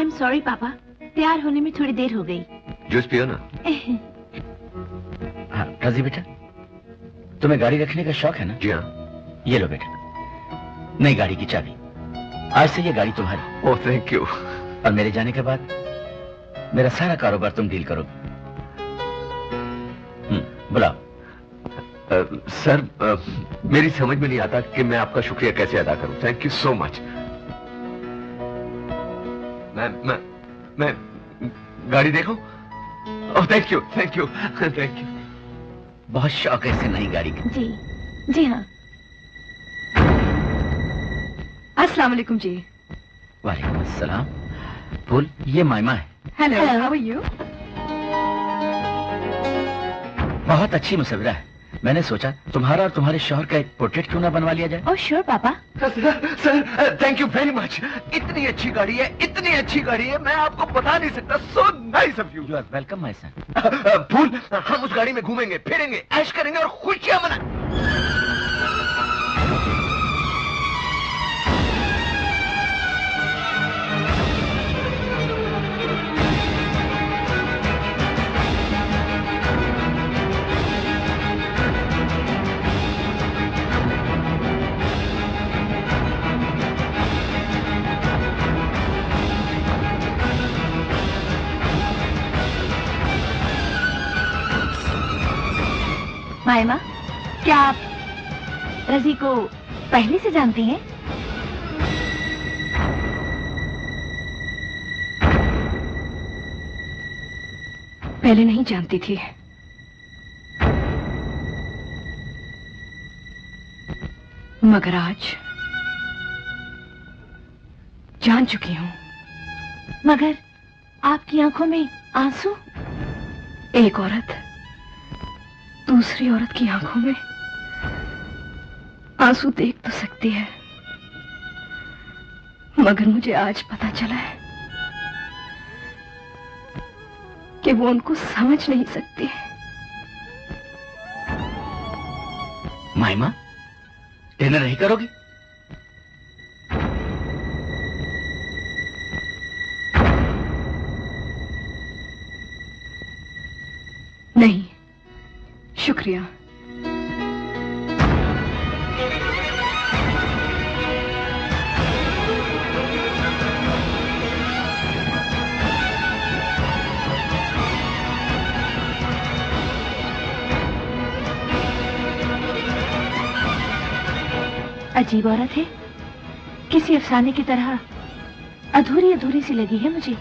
Am sorry पापा, तैयार होने में थोड़ी देर हो गई। जूस पियो ना। हाँ रजी बेटा, तुम्हें गाड़ी रखने का शौक है ना? जी हाँ। ये लो बेटा, नई गाड़ी की चाबी। आज से ये गाड़ी तुम्हारी। Oh thank you. और मेरे जाने के बाद मेरा सारा कारोबार तुम डील करोगे। बुलाओ। सर, मेरी समझ में नहीं आता कि मैं आपका शुक्रिया कैसे अदा करूं। Thank you so much. मैं गाड़ी देखूं? Oh thank you thank you thank you. बहुत शौक है इसे नई गाड़ी का। जी जी हाँ। अस्सलाम वालेकुम जी। वालेकुम अस्सलाम। फूल, ये मायमा है। Hello, how are you? बहुत अच्छी मुसविरा है। मैंने सोचा तुम्हारा और तुम्हारे शौहर का एक पोर्ट्रेट क्यों ना बनवा लिया जाए। ओह श्योर पापा। Sir thank you very much. इतनी अच्छी गाड़ी है, इतनी अच्छी गाड़ी है, मैं आपको बता नहीं सकता। So nice of you. You are welcome my son. Fool, हम उस गाड़ी में घूमेंगे, फिरेंगे, ऐश करेंगे और खुशियां मना। मायमा, क्या आप रजी को पहले से जानती हैं? पहले नहीं जानती थी, मगर आज जान चुकी हूं। मगर आपकी आंखों में आंसू? एक औरत दूसरी औरत की आंखों में आंसू देख तो सकती है, मगर मुझे आज पता चला है कि वो उनको समझ नहीं सकती। मायमा, डिनर नहीं करोगी? नहीं शुक्रिया। अजीब औरत है, किसी अफसाने की तरह अधूरी अधूरी सी लगी है मुझे।